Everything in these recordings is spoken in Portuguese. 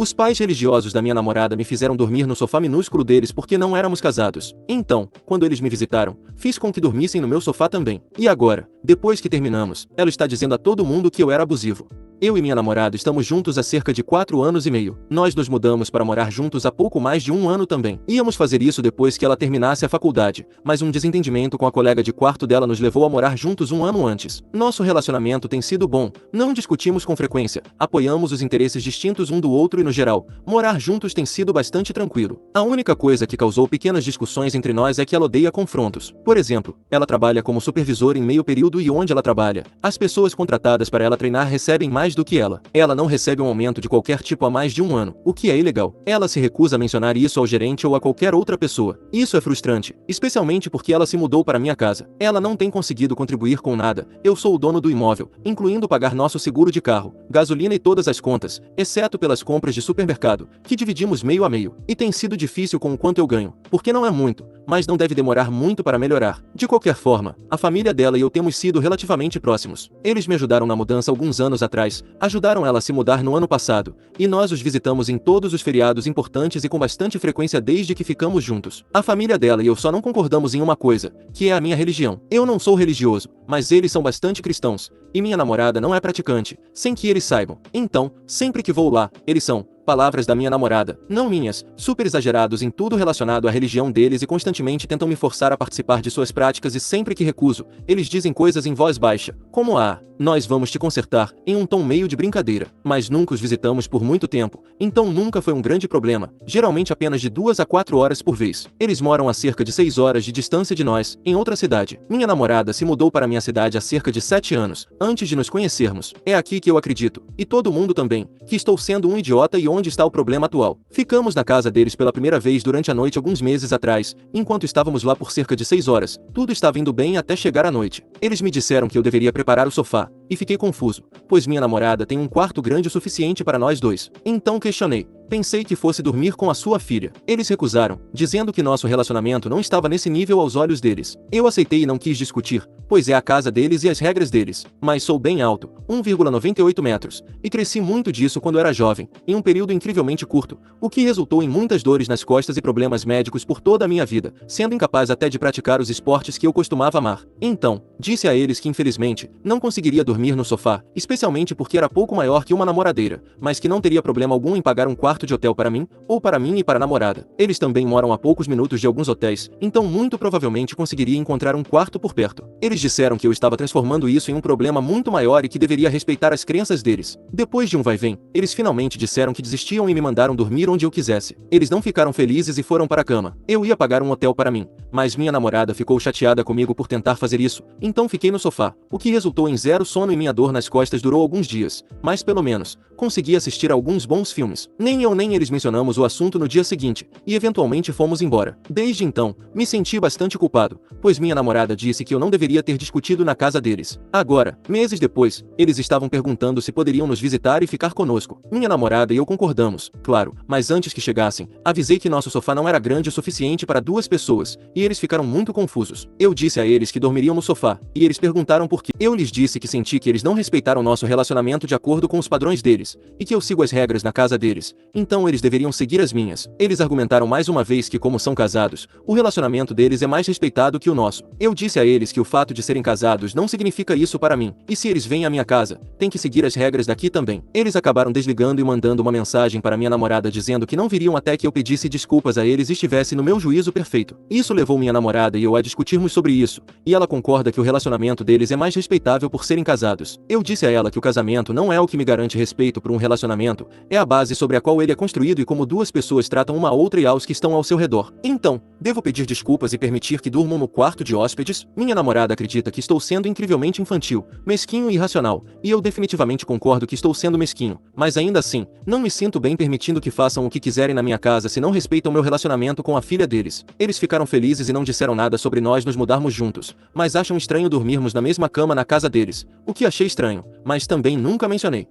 Os pais religiosos da minha namorada me fizeram dormir no sofá minúsculo deles porque não éramos casados. Então, quando eles me visitaram, fiz com que dormissem no meu sofá também. E agora, depois que terminamos, ela está dizendo a todo mundo que eu era abusivo. Eu e minha namorada estamos juntos há cerca de 4 anos e meio. Nós nos mudamos para morar juntos há pouco mais de 1 ano também. Íamos fazer isso depois que ela terminasse a faculdade, mas um desentendimento com a colega de quarto dela nos levou a morar juntos 1 ano antes. Nosso relacionamento tem sido bom, não discutimos com frequência, apoiamos os interesses distintos um do outro e no geral, morar juntos tem sido bastante tranquilo. A única coisa que causou pequenas discussões entre nós é que ela odeia confrontos. Por exemplo, ela trabalha como supervisora em meio período e onde ela trabalha, as pessoas contratadas para ela treinar recebem mais do que ela. Ela não recebe um aumento de qualquer tipo há mais de 1 ano, o que é ilegal. Ela se recusa a mencionar isso ao gerente ou a qualquer outra pessoa. Isso é frustrante, especialmente porque ela se mudou para minha casa. Ela não tem conseguido contribuir com nada. Eu sou o dono do imóvel, incluindo pagar nosso seguro de carro, gasolina e todas as contas, exceto pelas compras de supermercado, que dividimos meio a meio. E tem sido difícil com o quanto eu ganho, porque não é muito, mas não deve demorar muito para melhorar. De qualquer forma, a família dela e eu temos sido relativamente próximos. Eles me ajudaram na mudança alguns anos atrás, ajudaram ela a se mudar no ano passado, e nós os visitamos em todos os feriados importantes e com bastante frequência desde que ficamos juntos. A família dela e eu só não concordamos em uma coisa, que é a minha religião. Eu não sou religioso, mas eles são bastante cristãos, e minha namorada não é praticante, sem que eles saibam. Então, sempre que vou lá, eles são, palavras da minha namorada, não minhas, super exagerados em tudo relacionado à religião deles e constantemente tentam me forçar a participar de suas práticas e sempre que recuso, eles dizem coisas em voz baixa, como nós vamos te consertar, em um tom meio de brincadeira, mas nunca os visitamos por muito tempo, então nunca foi um grande problema, geralmente apenas de 2 a 4 horas por vez. Eles moram a cerca de 6 horas de distância de nós, em outra cidade. Minha namorada se mudou para minha cidade há cerca de 7 anos, antes de nos conhecermos. É aqui que eu acredito, e todo mundo também, que estou sendo um idiota e onde está o problema atual. Ficamos na casa deles pela primeira vez durante a noite alguns meses atrás, enquanto estávamos lá por cerca de 6 horas, tudo estava indo bem até chegar a noite. Eles me disseram que eu deveria preparar o sofá, e fiquei confuso, pois minha namorada tem um quarto grande o suficiente para nós dois. Então questionei. Pensei que fosse dormir com a sua filha. Eles recusaram, dizendo que nosso relacionamento não estava nesse nível aos olhos deles. Eu aceitei e não quis discutir, pois é a casa deles e as regras deles. Mas sou bem alto, 1,98 metros, e cresci muito disso quando era jovem, em um período incrivelmente curto, o que resultou em muitas dores nas costas e problemas médicos por toda a minha vida, sendo incapaz até de praticar os esportes que eu costumava amar. Então, disse a eles que infelizmente, não conseguiria dormir no sofá, especialmente porque era pouco maior que uma namoradeira, mas que não teria problema algum em pagar um quarto de hotel para mim, ou para mim e para a namorada. Eles também moram a poucos minutos de alguns hotéis, então muito provavelmente conseguiria encontrar um quarto por perto. Eles disseram que eu estava transformando isso em um problema muito maior e que deveria respeitar as crenças deles. Depois de um vai-vem, eles finalmente disseram que desistiam e me mandaram dormir onde eu quisesse. Eles não ficaram felizes e foram para a cama. Eu ia pagar um hotel para mim, mas minha namorada ficou chateada comigo por tentar fazer isso, então fiquei no sofá, o que resultou em zero sono e minha dor nas costas durou alguns dias, mas pelo menos, consegui assistir a alguns bons filmes. Nem eu nem eles mencionamos o assunto no dia seguinte, e eventualmente fomos embora. Desde então, me senti bastante culpado, pois minha namorada disse que eu não deveria ter discutido na casa deles. Agora, meses depois, eles estavam perguntando se poderiam nos visitar e ficar conosco. Minha namorada e eu concordamos, claro, mas antes que chegassem, avisei que nosso sofá não era grande o suficiente para 2 pessoas, e eles ficaram muito confusos. Eu disse a eles que dormiriam no sofá, e eles perguntaram por quê. Eu lhes disse que senti que eles não respeitaram nosso relacionamento de acordo com os padrões deles, e que eu sigo as regras na casa deles, então eles deveriam seguir as minhas. Eles argumentaram mais uma vez que como são casados, o relacionamento deles é mais respeitado que o nosso. Eu disse a eles que o fato de serem casados não significa isso para mim, e se eles vêm à minha casa, tem que seguir as regras daqui também. Eles acabaram desligando e mandando uma mensagem para minha namorada dizendo que não viriam até que eu pedisse desculpas a eles e estivesse no meu juízo perfeito. Isso levou minha namorada e eu a discutirmos sobre isso, e ela concorda que o relacionamento deles é mais respeitável por serem casados. Eu disse a ela que o casamento não é o que me garante respeito por um relacionamento, é a base sobre a qual ele é construído e como 2 pessoas tratam uma a outra e aos que estão ao seu redor. Então, devo pedir desculpas e permitir que durmam no quarto de hóspedes? Minha namorada acredita que estou sendo incrivelmente infantil, mesquinho e irracional, e eu definitivamente concordo que estou sendo mesquinho, mas ainda assim, não me sinto bem permitindo que façam o que quiserem na minha casa se não respeitam meu relacionamento com a filha deles. Eles ficaram felizes e não disseram nada sobre nós nos mudarmos juntos, mas acham estranho dormirmos na mesma cama na casa deles, o que achei estranho, mas também nunca mencionei.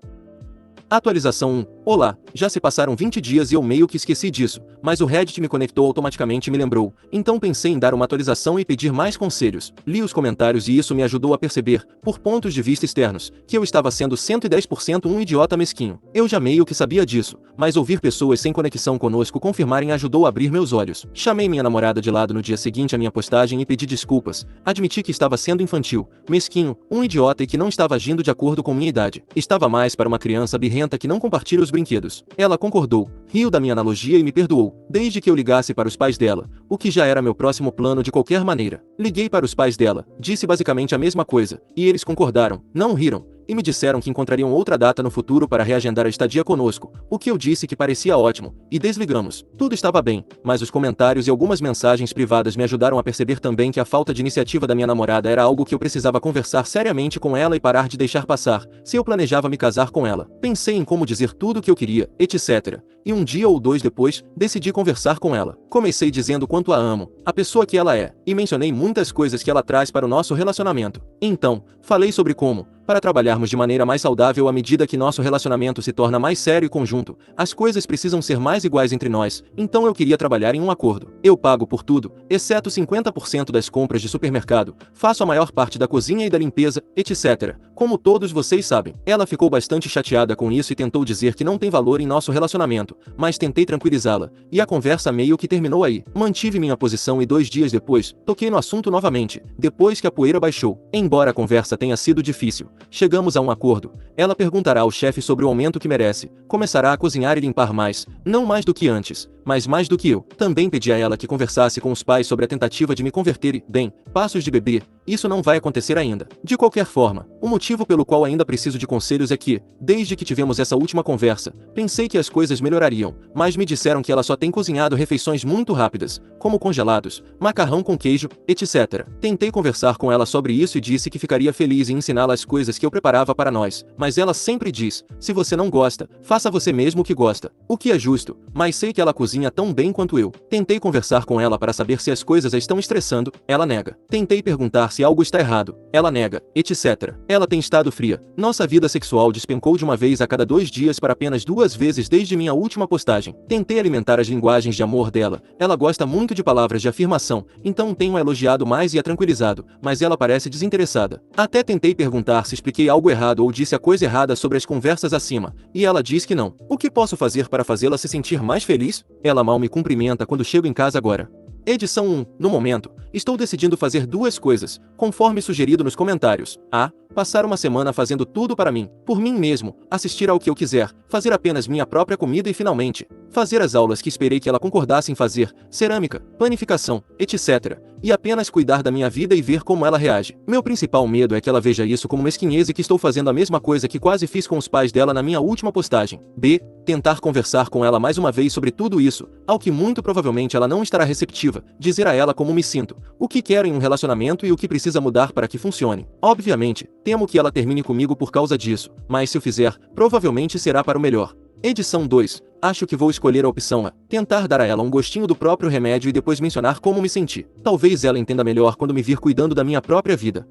Atualização 1. Olá, já se passaram 20 dias e eu meio que esqueci disso, mas o Reddit me conectou automaticamente e me lembrou, então pensei em dar uma atualização e pedir mais conselhos. Li os comentários e isso me ajudou a perceber, por pontos de vista externos, que eu estava sendo 110% um idiota mesquinho. Eu já meio que sabia disso, mas ouvir pessoas sem conexão conosco confirmarem ajudou a abrir meus olhos. Chamei minha namorada de lado no dia seguinte à minha postagem e pedi desculpas. Admiti que estava sendo infantil, mesquinho, um idiota e que não estava agindo de acordo com minha idade. Estava mais para uma criança birrenta que não compartilha os brinquedos. Ela concordou, riu da minha analogia e me perdoou, desde que eu ligasse para os pais dela, o que já era meu próximo plano de qualquer maneira. Liguei para os pais dela, disse basicamente a mesma coisa, e eles concordaram, não riram, e me disseram que encontrariam outra data no futuro para reagendar a estadia conosco, o que eu disse que parecia ótimo, e desligamos. Tudo estava bem, mas os comentários e algumas mensagens privadas me ajudaram a perceber também que a falta de iniciativa da minha namorada era algo que eu precisava conversar seriamente com ela e parar de deixar passar, se eu planejava me casar com ela. Pensei em como dizer tudo o que eu queria, etc. E um dia ou dois depois, decidi conversar com ela. Comecei dizendo quanto a amo, a pessoa que ela é, e mencionei muitas coisas que ela traz para o nosso relacionamento. Então, falei sobre como, para trabalharmos de maneira mais saudável à medida que nosso relacionamento se torna mais sério e conjunto, as coisas precisam ser mais iguais entre nós, então eu queria trabalhar em um acordo. Eu pago por tudo, exceto 50% das compras de supermercado, faço a maior parte da cozinha e da limpeza, etc. Como todos vocês sabem. Ela ficou bastante chateada com isso e tentou dizer que não tem valor em nosso relacionamento, mas tentei tranquilizá-la, e a conversa meio que terminou aí. Mantive minha posição e 2 dias depois, toquei no assunto novamente, depois que a poeira baixou. Embora a conversa tenha sido difícil, chegamos a um acordo. Ela perguntará ao chefe sobre o aumento que merece, começará a cozinhar e limpar mais, não mais do que antes, mas mais do que eu. Também pedi a ela que conversasse com os pais sobre a tentativa de me converter e, bem, passos de bebê, isso não vai acontecer ainda. De qualquer forma, o motivo pelo qual ainda preciso de conselhos é que, desde que tivemos essa última conversa, pensei que as coisas melhorariam, mas me disseram que ela só tem cozinhado refeições muito rápidas, como congelados, macarrão com queijo, etc. Tentei conversar com ela sobre isso e disse que ficaria feliz em ensiná-la as coisas que eu preparava para nós, mas ela sempre diz, se você não gosta, faça você mesmo o que gosta. O que é justo, mas sei que ela cozinha tão bem quanto eu. Tentei conversar com ela para saber se as coisas a estão estressando, ela nega. Tentei perguntar se algo está errado, ela nega, etc. Ela tem estado fria. Nossa vida sexual despencou de uma vez a cada 2 dias para apenas 2 vezes desde minha última postagem. Tentei alimentar as linguagens de amor dela, ela gosta muito de palavras de afirmação, então tenho a elogiado mais e a tranquilizado, mas ela parece desinteressada. Até tentei perguntar se expliquei algo errado ou disse a coisa errada sobre as conversas acima, e ela diz que não. O que posso fazer para fazê-la se sentir mais feliz? Ela mal me cumprimenta quando chego em casa agora. Edição 1. No momento, estou decidindo fazer 2 coisas, conforme sugerido nos comentários. A. Passar uma semana fazendo tudo para mim, por mim mesmo, assistir ao que eu quiser, fazer apenas minha própria comida e finalmente, fazer as aulas que esperei que ela concordasse em fazer, cerâmica, planificação, etc. E apenas cuidar da minha vida e ver como ela reage. Meu principal medo é que ela veja isso como mesquinhez e que estou fazendo a mesma coisa que quase fiz com os pais dela na minha última postagem. B. Tentar conversar com ela mais uma vez sobre tudo isso, ao que muito provavelmente ela não estará receptiva, dizer a ela como me sinto, o que quero em um relacionamento e o que precisa mudar para que funcione. Obviamente, temo que ela termine comigo por causa disso, mas se o fizer, provavelmente será para o melhor. Edição 2. Acho que vou escolher a opção A. Tentar dar a ela um gostinho do próprio remédio e depois mencionar como me senti. Talvez ela entenda melhor quando me vir cuidando da minha própria vida.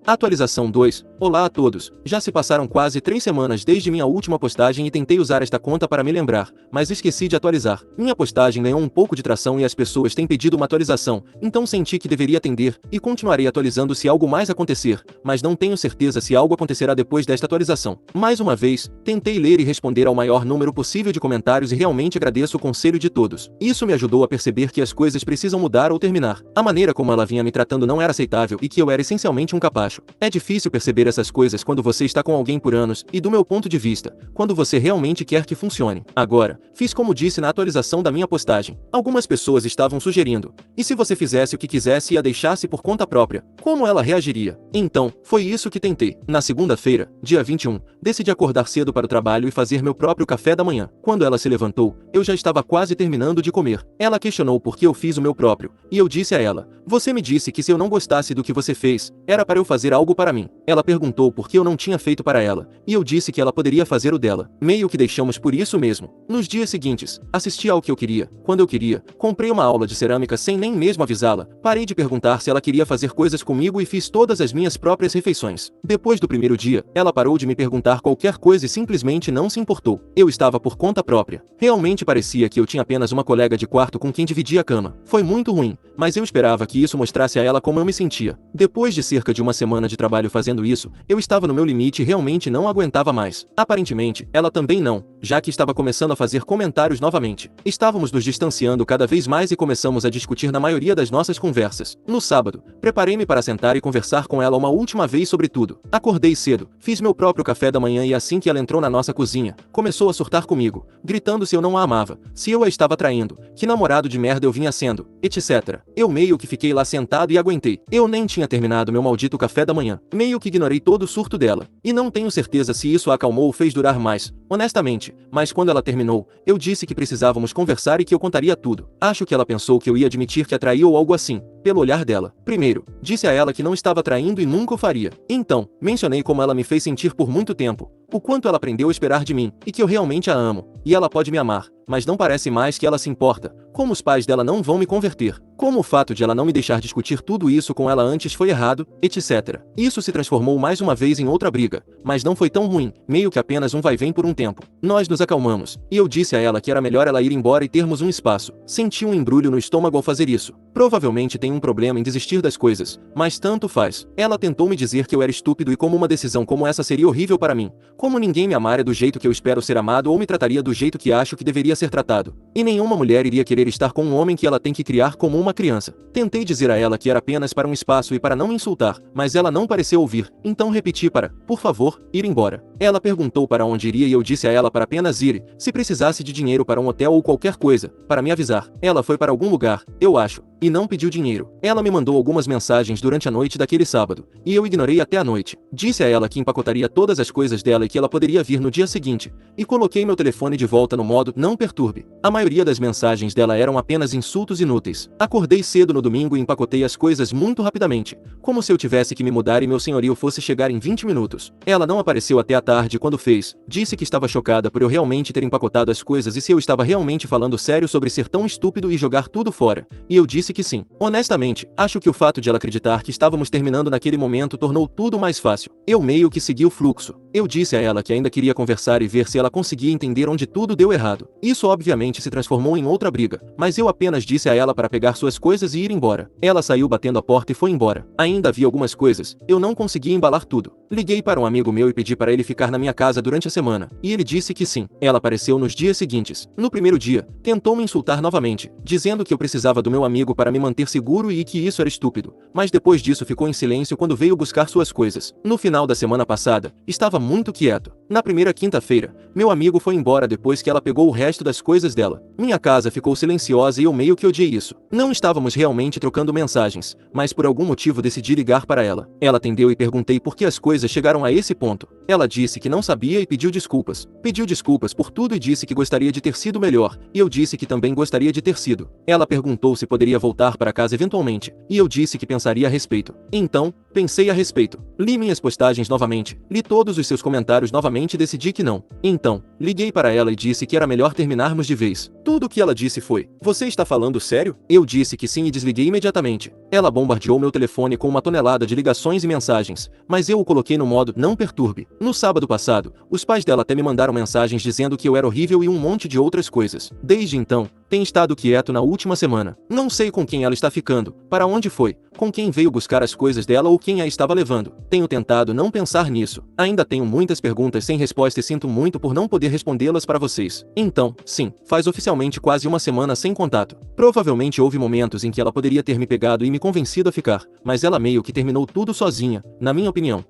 Atualização 2. Olá a todos. Já se passaram quase 3 semanas desde minha última postagem e tentei usar esta conta para me lembrar, mas esqueci de atualizar. Minha postagem ganhou um pouco de tração e as pessoas têm pedido uma atualização, então senti que deveria atender, e continuarei atualizando se algo mais acontecer, mas não tenho certeza se algo acontecerá depois desta atualização. Mais uma vez, tentei ler e responder ao maior número possível de comentários e realmente agradeço o conselho de todos. Isso me ajudou a perceber que as coisas precisam mudar ou terminar. A maneira como ela vinha me tratando não era aceitável e que eu era essencialmente um capacho. É difícil perceber essas coisas quando você está com alguém por anos, e do meu ponto de vista, quando você realmente quer que funcione. Agora, fiz como disse na atualização da minha postagem. Algumas pessoas estavam sugerindo, e se você fizesse o que quisesse e a deixasse por conta própria, como ela reagiria? Então, foi isso que tentei. Na segunda-feira, dia 21, decidi acordar cedo para o trabalho e fazer meu próprio café da manhã. Quando ela se levantou, eu já estava quase terminando de comer. Ela questionou por que eu fiz o meu próprio, e eu disse a ela, você me disse que se eu não gostasse do que você fez, era para eu fazer algo para mim. Ela perguntou perguntou por que eu não tinha feito para ela, e eu disse que ela poderia fazer o dela. Meio que deixamos por isso mesmo. Nos dias seguintes, assisti ao que eu queria, quando eu queria, comprei uma aula de cerâmica sem nem mesmo avisá-la, parei de perguntar se ela queria fazer coisas comigo e fiz todas as minhas próprias refeições. Depois do primeiro dia, ela parou de me perguntar qualquer coisa e simplesmente não se importou. Eu estava por conta própria. Realmente parecia que eu tinha apenas uma colega de quarto com quem dividia a cama. Foi muito ruim, mas eu esperava que isso mostrasse a ela como eu me sentia. Depois de cerca de uma semana de trabalho fazendo isso, eu estava no meu limite e realmente não aguentava mais. Aparentemente, ela também não, já que estava começando a fazer comentários novamente. Estávamos nos distanciando cada vez mais e começamos a discutir na maioria das nossas conversas. No sábado, preparei-me para sentar e conversar com ela uma última vez sobre tudo. Acordei cedo, fiz meu próprio café da manhã e assim que ela entrou na nossa cozinha, começou a surtar comigo, gritando se eu não a amava, se eu a estava traindo, que namorado de merda eu vinha sendo, etc. Eu meio que fiquei lá sentado e aguentei. Eu nem tinha terminado meu maldito café da manhã. Meio que ignorei todo o surto dela. E não tenho certeza se isso a acalmou ou fez durar mais, honestamente, mas quando ela terminou, eu disse que precisávamos conversar e que eu contaria tudo. Acho que ela pensou que eu ia admitir que a traiu ou algo assim, pelo olhar dela. Primeiro, disse a ela que não estava traindo e nunca o faria. Então, mencionei como ela me fez sentir por muito tempo, o quanto ela aprendeu a esperar de mim, e que eu realmente a amo, e ela pode me amar, mas não parece mais que ela se importa, como os pais dela não vão me converter, como o fato de ela não me deixar discutir tudo isso com ela antes foi errado, etc. Isso se transformou mais uma vez em outra briga, mas não foi tão ruim, meio que apenas um vai-vem por um tempo. Nós nos acalmamos, e eu disse a ela que era melhor ela ir embora e termos um espaço. Senti um embrulho no estômago ao fazer isso. Provavelmente tem um problema em desistir das coisas, mas tanto faz. Ela tentou me dizer que eu era estúpido e como uma decisão como essa seria horrível para mim, como ninguém me amaria do jeito que eu espero ser amado ou me trataria do jeito que acho que deveria ser tratado. E nenhuma mulher iria querer estar com um homem que ela tem que criar como uma criança. Tentei dizer a ela que era apenas para um espaço e para não me insultar, mas ela não pareceu ouvir, então repeti para, por favor, ir embora. Ela perguntou para onde iria e eu disse a ela para apenas ir, se precisasse de dinheiro para um hotel ou qualquer coisa, para me avisar. Ela foi para algum lugar, eu acho, e não pediu dinheiro. Ela me mandou algumas mensagens durante a noite daquele sábado, e eu ignorei até a noite. Disse a ela que empacotaria todas as coisas dela e que ela poderia vir no dia seguinte, e coloquei meu telefone de volta no modo não perturbe. A maioria das mensagens dela eram apenas insultos inúteis. Acordei cedo no domingo e empacotei as coisas muito rapidamente, como se eu tivesse que me mudar e meu senhorio fosse chegar em 20 minutos. Ela não apareceu até a tarde quando fez, disse que estava chocada por eu realmente ter empacotado as coisas e se eu estava realmente falando sério sobre ser tão estúpido e jogar tudo fora, e eu disse que sim. Honestamente, acho que o fato de ela acreditar que estávamos terminando naquele momento tornou tudo mais fácil. Eu meio que segui o fluxo. Eu disse a ela que ainda queria conversar e ver se ela conseguia entender onde tudo deu errado. Isso obviamente se transformou em outra briga, mas eu apenas disse a ela para pegar suas coisas e ir embora. Ela saiu batendo a porta e foi embora. Ainda havia algumas coisas, eu não conseguia embalar tudo. Liguei para um amigo meu e pedi para ele ficar na minha casa durante a semana, e ele disse que sim. Ela apareceu nos dias seguintes. No primeiro dia, tentou me insultar novamente, dizendo que eu precisava do meu amigo para me manter seguro e que isso era estúpido, mas depois disso ficou em silêncio quando veio buscar suas coisas. No final da semana passada, estava muito quieto. Na primeira quinta-feira, meu amigo foi embora depois que ela pegou o resto das coisas dela. Minha casa ficou silenciosa e eu meio que odiei isso. Não estávamos realmente trocando mensagens, mas por algum motivo decidi ligar para ela. Ela atendeu e perguntei por que as coisas chegaram a esse ponto. Ela disse que não sabia e pediu desculpas. Pediu desculpas por tudo e disse que gostaria de ter sido melhor, e eu disse que também gostaria de ter sido. Ela perguntou se poderia voltar para casa eventualmente, e eu disse que pensaria a respeito. Então, pensei a respeito. Li minhas postagens novamente, li todos os seus comentários novamente e decidi que não. Então, liguei para ela e disse que era melhor terminarmos de vez. Tudo o que ela disse foi: "Você está falando sério?" Eu disse que sim e desliguei imediatamente. Ela bombardeou meu telefone com uma tonelada de ligações e mensagens, mas eu o coloquei no modo não perturbe. No sábado passado, os pais dela até me mandaram mensagens dizendo que eu era horrível e um monte de outras coisas. Desde então, tem estado quieto na última semana. Não sei com quem ela está ficando, para onde foi, com quem veio buscar as coisas dela ou quem a estava levando. Tenho tentado não pensar nisso. Ainda tenho muitas perguntas sem resposta e sinto muito por não poder respondê-las para vocês. Então, sim, faz oficialmente quase uma semana sem contato. Provavelmente houve momentos em que ela poderia ter me pegado e me convencido a ficar, mas ela meio que terminou tudo sozinha, na minha opinião.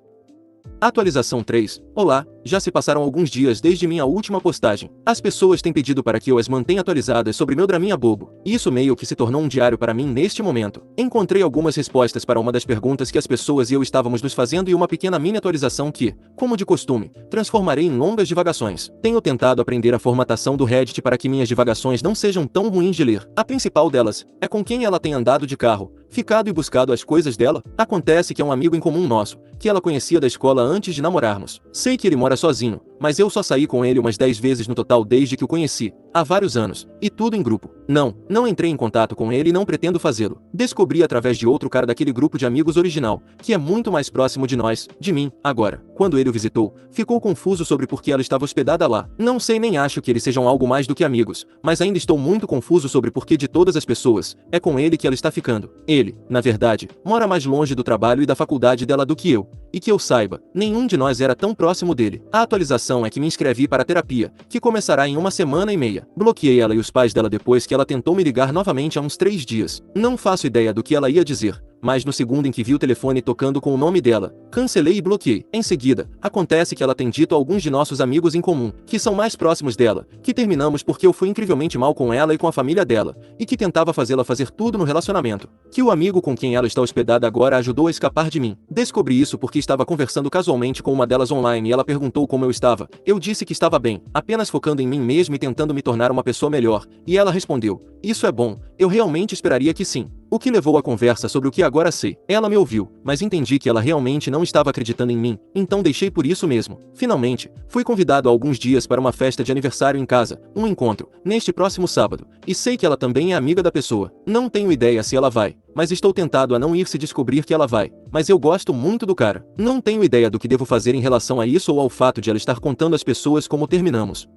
Atualização 3. Olá, já se passaram alguns dias desde minha última postagem. As pessoas têm pedido para que eu as mantenha atualizadas sobre meu draminha bobo. Isso meio que se tornou um diário para mim neste momento. Encontrei algumas respostas para uma das perguntas que as pessoas e eu estávamos nos fazendo e uma pequena mini atualização que, como de costume, transformarei em longas divagações. Tenho tentado aprender a formatação do Reddit para que minhas divagações não sejam tão ruins de ler. A principal delas é com quem ela tem andado de carro, ficado e buscado as coisas dela? Acontece que é um amigo em comum nosso, que ela conhecia da escola antes de namorarmos. Sei que ele mora sozinho, mas eu só saí com ele umas 10 vezes no total desde que o conheci, há vários anos, e tudo em grupo. Não entrei em contato com ele e não pretendo fazê-lo. Descobri através de outro cara daquele grupo de amigos original, que é muito mais próximo de nós, de mim, agora. Quando ele o visitou, ficou confuso sobre por que ela estava hospedada lá. Não sei nem acho que eles sejam algo mais do que amigos, mas ainda estou muito confuso sobre por que de todas as pessoas, é com ele que ela está ficando. Ele, na verdade, mora mais longe do trabalho e da faculdade dela do que eu. E que eu saiba, nenhum de nós era tão próximo dele. A atualização é que me inscrevi para a terapia, que começará em 1 semana e meia. Bloqueei ela e os pais dela depois que ela tentou me ligar novamente há uns 3 dias. Não faço ideia do que ela ia dizer, mas no segundo em que vi o telefone tocando com o nome dela, cancelei e bloqueei. Em seguida, acontece que ela tem dito a alguns de nossos amigos em comum, que são mais próximos dela, que terminamos porque eu fui incrivelmente mal com ela e com a família dela, e que tentava fazê-la fazer tudo no relacionamento. Que o amigo com quem ela está hospedada agora a ajudou a escapar de mim. Descobri isso porque estava conversando casualmente com uma delas online e ela perguntou como eu estava. Eu disse que estava bem, apenas focando em mim mesmo e tentando me tornar uma pessoa melhor, e ela respondeu: "Isso é bom, eu realmente esperaria que sim." O que levou a conversa sobre o que agora sei. Ela me ouviu, mas entendi que ela realmente não estava acreditando em mim, então deixei por isso mesmo. Finalmente, fui convidado há alguns dias para uma festa de aniversário em casa, um encontro, neste próximo sábado, e sei que ela também é amiga da pessoa. Não tenho ideia se ela vai, mas estou tentado a não ir se descobrir que ela vai, mas eu gosto muito do cara. Não tenho ideia do que devo fazer em relação a isso ou ao fato de ela estar contando às pessoas como terminamos.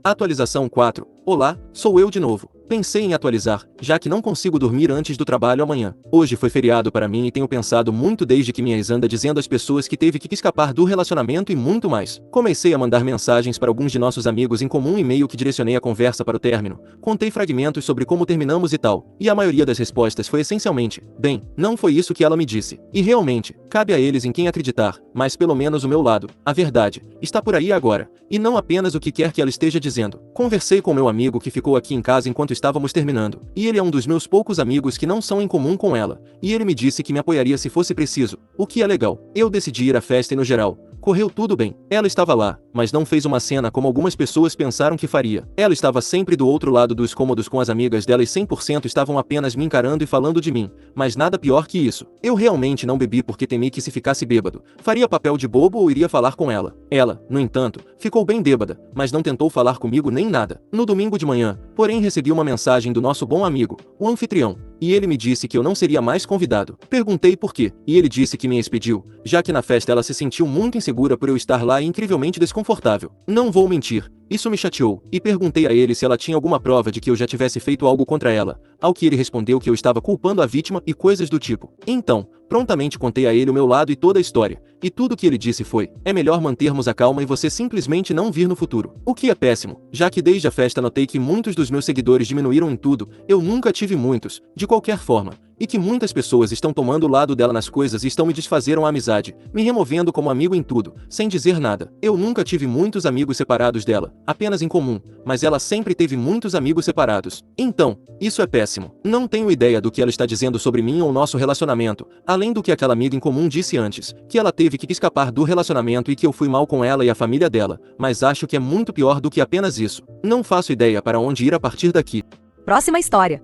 Atualização 4. Olá, sou eu de novo. Pensei em atualizar, já que não consigo dormir antes do trabalho amanhã. Hoje foi feriado para mim e tenho pensado muito desde que minha ex anda dizendo às pessoas que teve que escapar do relacionamento e muito mais. Comecei a mandar mensagens para alguns de nossos amigos em comum e meio que direcionei a conversa para o término. Contei fragmentos sobre como terminamos e tal, e a maioria das respostas foi essencialmente: bem, não foi isso que ela me disse. E realmente, cabe a eles em quem acreditar, mas pelo menos o meu lado, a verdade, está por aí agora, e não apenas o que quer que ela esteja dizendo. Conversei com meu amigo que ficou aqui em casa enquanto estávamos terminando, e ele é um dos meus poucos amigos que não são em comum com ela, e ele me disse que me apoiaria se fosse preciso, o que é legal. Eu decidi ir à festa e no geral, correu tudo bem. Ela estava lá, mas não fez uma cena como algumas pessoas pensaram que faria. Ela estava sempre do outro lado dos cômodos com as amigas dela e 100% estavam apenas me encarando e falando de mim, mas nada pior que isso. Eu realmente não bebi porque temi que se ficasse bêbado, faria papel de bobo ou iria falar com ela. Ela, no entanto, ficou bem bêbada, mas não tentou falar comigo nem nada. No domingo de manhã, porém recebi uma mensagem do nosso bom amigo, o anfitrião, e ele me disse que eu não seria mais convidado. Perguntei por quê, e ele disse que me expediu, já que na festa ela se sentiu muito insegura por eu estar lá e incrivelmente desconfortável. Não vou mentir, isso me chateou, e perguntei a ele se ela tinha alguma prova de que eu já tivesse feito algo contra ela, ao que ele respondeu que eu estava culpando a vítima e coisas do tipo. Então, prontamente contei a ele o meu lado e toda a história, e tudo o que ele disse foi: é melhor mantermos a calma e você simplesmente não vir no futuro. O que é péssimo, já que desde a festa notei que muitos dos meus seguidores diminuíram em tudo, eu nunca tive muitos, de qualquer forma, e que muitas pessoas estão tomando o lado dela nas coisas e estão me desfazeram a amizade, me removendo como amigo em tudo, sem dizer nada. Eu nunca tive muitos amigos separados dela, apenas em comum, mas ela sempre teve muitos amigos separados. Então, isso é péssimo. Não tenho ideia do que ela está dizendo sobre mim ou nosso relacionamento, além do que aquela amiga em comum disse antes, que ela teve que escapar do relacionamento e que eu fui mal com ela e a família dela, mas acho que é muito pior do que apenas isso. Não faço ideia para onde ir a partir daqui. Próxima história.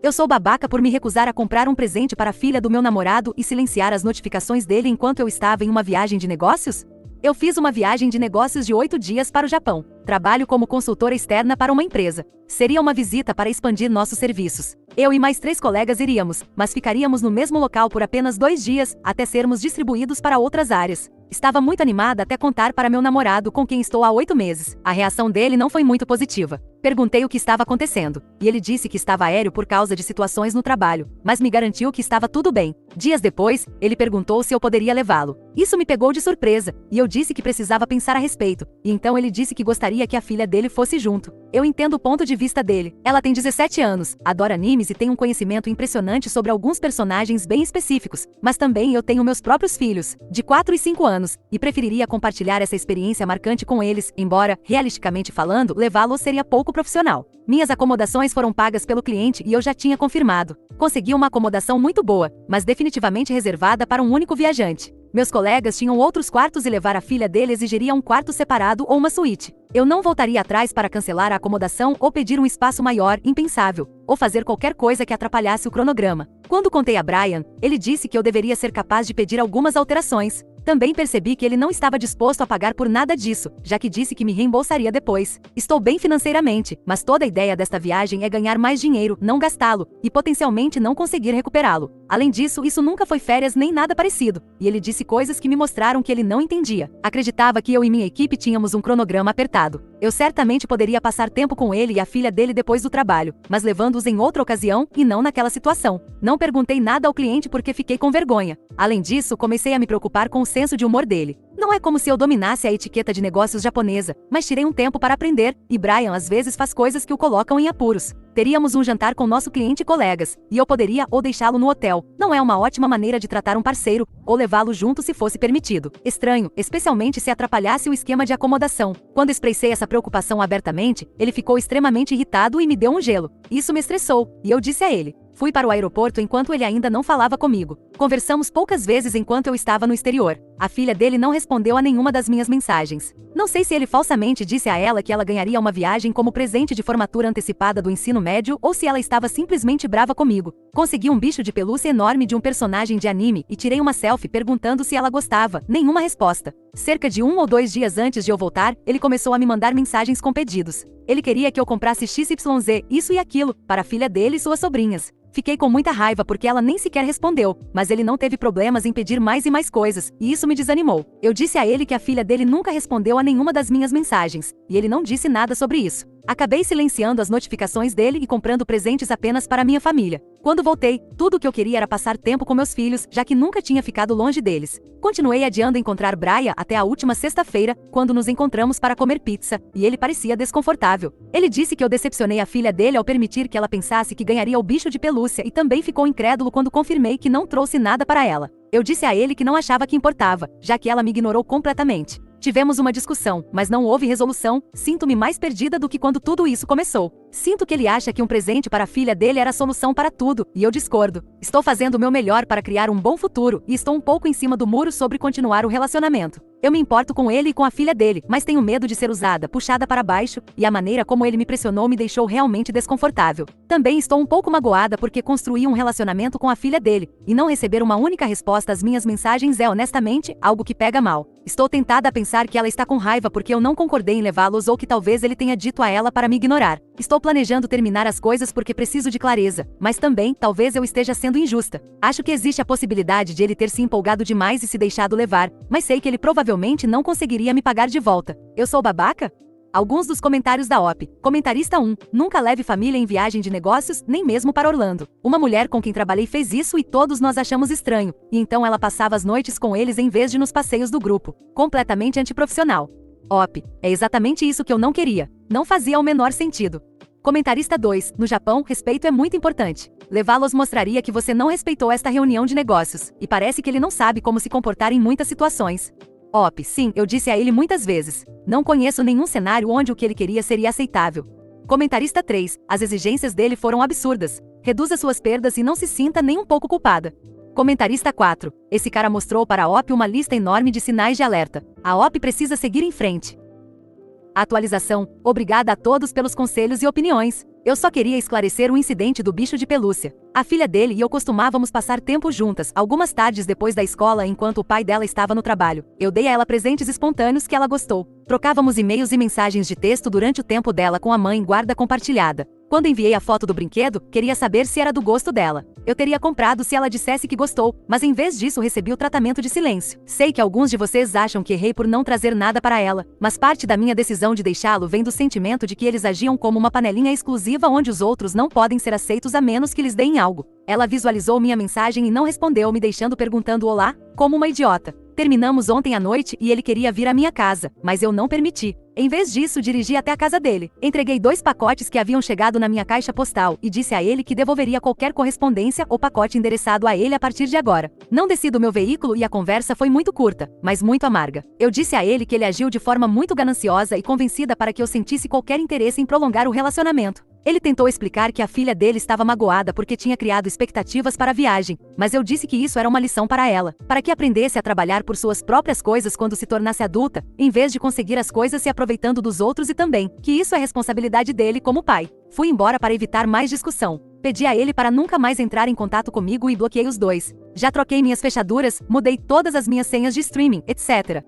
Eu sou babaca por me recusar a comprar um presente para a filha do meu namorado e silenciar as notificações dele enquanto eu estava em uma viagem de negócios? Eu fiz uma viagem de negócios de 8 dias para o Japão. Trabalho como consultora externa para uma empresa. Seria uma visita para expandir nossos serviços. Eu e mais 3 colegas iríamos, mas ficaríamos no mesmo local por apenas 2 dias, até sermos distribuídos para outras áreas. Estava muito animada até contar para meu namorado, com quem estou há 8 meses. A reação dele não foi muito positiva. Perguntei o que estava acontecendo, e ele disse que estava aéreo por causa de situações no trabalho, mas me garantiu que estava tudo bem. Dias depois, ele perguntou se eu poderia levá-lo. Isso me pegou de surpresa, e eu disse que precisava pensar a respeito, e então ele disse que gostaria que a filha dele fosse junto. Eu entendo o ponto de vista dele. Ela tem 17 anos, adora animes e tem um conhecimento impressionante sobre alguns personagens bem específicos, mas também eu tenho meus próprios filhos, de 4 e 5 anos, e preferiria compartilhar essa experiência marcante com eles, embora, realisticamente falando, levá-los seria pouco profissional. Minhas acomodações foram pagas pelo cliente e eu já tinha confirmado. Consegui uma acomodação muito boa, mas definitivamente reservada para um único viajante. Meus colegas tinham outros quartos e levar a filha dele exigiria um quarto separado ou uma suíte. Eu não voltaria atrás para cancelar a acomodação ou pedir um espaço maior, impensável, ou fazer qualquer coisa que atrapalhasse o cronograma. Quando contei a Brian, ele disse que eu deveria ser capaz de pedir algumas alterações. Também percebi que ele não estava disposto a pagar por nada disso, já que disse que me reembolsaria depois. Estou bem financeiramente, mas toda a ideia desta viagem é ganhar mais dinheiro, não gastá-lo, e potencialmente não conseguir recuperá-lo. Além disso, isso nunca foi férias nem nada parecido, e ele disse coisas que me mostraram que ele não entendia. Acreditava que eu e minha equipe tínhamos um cronograma apertado. Eu certamente poderia passar tempo com ele e a filha dele depois do trabalho, mas levando-os em outra ocasião e não naquela situação. Não perguntei nada ao cliente porque fiquei com vergonha. Além disso, comecei a me preocupar com o senso de humor dele. Não é como se eu dominasse a etiqueta de negócios japonesa, mas tirei um tempo para aprender, e Brian às vezes faz coisas que o colocam em apuros. Teríamos um jantar com nosso cliente e colegas, e eu poderia ou deixá-lo no hotel. Não é uma ótima maneira de tratar um parceiro, ou levá-lo junto se fosse permitido. Estranho, especialmente se atrapalhasse o esquema de acomodação. Quando expressei essa preocupação abertamente, ele ficou extremamente irritado e me deu um gelo. Isso me estressou, e eu disse a ele. Fui para o aeroporto enquanto ele ainda não falava comigo. Conversamos poucas vezes enquanto eu estava no exterior. A filha dele não respondeu a nenhuma das minhas mensagens. Não sei se ele falsamente disse a ela que ela ganharia uma viagem como presente de formatura antecipada do ensino médio ou se ela estava simplesmente brava comigo. Consegui um bicho de pelúcia enorme de um personagem de anime e tirei uma selfie perguntando se ela gostava. Nenhuma resposta. Cerca de 1 ou 2 dias antes de eu voltar, ele começou a me mandar mensagens com pedidos. Ele queria que eu comprasse XYZ, isso e aquilo, para a filha dele e suas sobrinhas. Fiquei com muita raiva porque ela nem sequer respondeu, mas ele não teve problemas em pedir mais e mais coisas, e isso me desanimou. Eu disse a ele que a filha dele nunca respondeu a nenhuma das minhas mensagens, e ele não disse nada sobre isso. Acabei silenciando as notificações dele e comprando presentes apenas para minha família. Quando voltei, tudo o que eu queria era passar tempo com meus filhos, já que nunca tinha ficado longe deles. Continuei adiando encontrar Brian até a última sexta-feira, quando nos encontramos para comer pizza, e ele parecia desconfortável. Ele disse que eu decepcionei a filha dele ao permitir que ela pensasse que ganharia o bicho de pelúcia e também ficou incrédulo quando confirmei que não trouxe nada para ela. Eu disse a ele que não achava que importava, já que ela me ignorou completamente. Tivemos uma discussão, mas não houve resolução. Sinto-me mais perdida do que quando tudo isso começou. Sinto que ele acha que um presente para a filha dele era a solução para tudo, e eu discordo. Estou fazendo o meu melhor para criar um bom futuro, e estou um pouco em cima do muro sobre continuar o relacionamento. Eu me importo com ele e com a filha dele, mas tenho medo de ser usada, puxada para baixo, e a maneira como ele me pressionou me deixou realmente desconfortável. Também estou um pouco magoada porque construí um relacionamento com a filha dele, e não receber uma única resposta às minhas mensagens é honestamente algo que pega mal. Estou tentada a pensar que ela está com raiva porque eu não concordei em levá-los ou que talvez ele tenha dito a ela para me ignorar. Estou planejando terminar as coisas porque preciso de clareza, mas também, talvez eu esteja sendo injusta. Acho que existe a possibilidade de ele ter se empolgado demais e se deixado levar, mas sei que ele provavelmente não conseguiria me pagar de volta. Eu sou babaca? Alguns dos comentários da OP. Comentarista 1. Nunca leve família em viagem de negócios, nem mesmo para Orlando. Uma mulher com quem trabalhei fez isso e todos nós achamos estranho, e então ela passava as noites com eles em vez de nos passeios do grupo. Completamente antiprofissional. OP. É exatamente isso que eu não queria. Não fazia o menor sentido. Comentarista 2. No Japão, respeito é muito importante. Levá-los mostraria que você não respeitou esta reunião de negócios, e parece que ele não sabe como se comportar em muitas situações. OP. Sim, eu disse a ele muitas vezes. Não conheço nenhum cenário onde o que ele queria seria aceitável. Comentarista 3. As exigências dele foram absurdas. Reduza suas perdas e não se sinta nem um pouco culpada. Comentarista 4. Esse cara mostrou para a OP uma lista enorme de sinais de alerta. A OP precisa seguir em frente. Atualização. Obrigada a todos pelos conselhos e opiniões. Eu só queria esclarecer o incidente do bicho de pelúcia. A filha dele e eu costumávamos passar tempo juntas, algumas tardes depois da escola enquanto o pai dela estava no trabalho. Eu dei a ela presentes espontâneos que ela gostou. Trocávamos e-mails e mensagens de texto durante o tempo dela com a mãe guarda compartilhada. Quando enviei a foto do brinquedo, queria saber se era do gosto dela. Eu teria comprado se ela dissesse que gostou, mas em vez disso recebi o tratamento de silêncio. Sei que alguns de vocês acham que errei por não trazer nada para ela, mas parte da minha decisão de deixá-lo vem do sentimento de que eles agiam como uma panelinha exclusiva onde os outros não podem ser aceitos a menos que lhes deem algo. Ela visualizou minha mensagem e não respondeu, me deixando perguntando olá, como uma idiota. Terminamos ontem à noite e ele queria vir à minha casa, mas eu não permiti. Em vez disso, dirigi até a casa dele. Entreguei 2 pacotes que haviam chegado na minha caixa postal e disse a ele que devolveria qualquer correspondência ou pacote endereçado a ele a partir de agora. Não desci do meu veículo e a conversa foi muito curta, mas muito amarga. Eu disse a ele que ele agiu de forma muito gananciosa e convencida para que eu sentisse qualquer interesse em prolongar o relacionamento. Ele tentou explicar que a filha dele estava magoada porque tinha criado expectativas para a viagem, mas eu disse que isso era uma lição para ela, para que aprendesse a trabalhar por suas próprias coisas quando se tornasse adulta, em vez de conseguir as coisas se aproveitando dos outros, e também que isso é responsabilidade dele como pai. Fui embora para evitar mais discussão. Pedi a ele para nunca mais entrar em contato comigo e bloqueei os dois. Já troquei minhas fechaduras, mudei todas as minhas senhas de streaming, etc.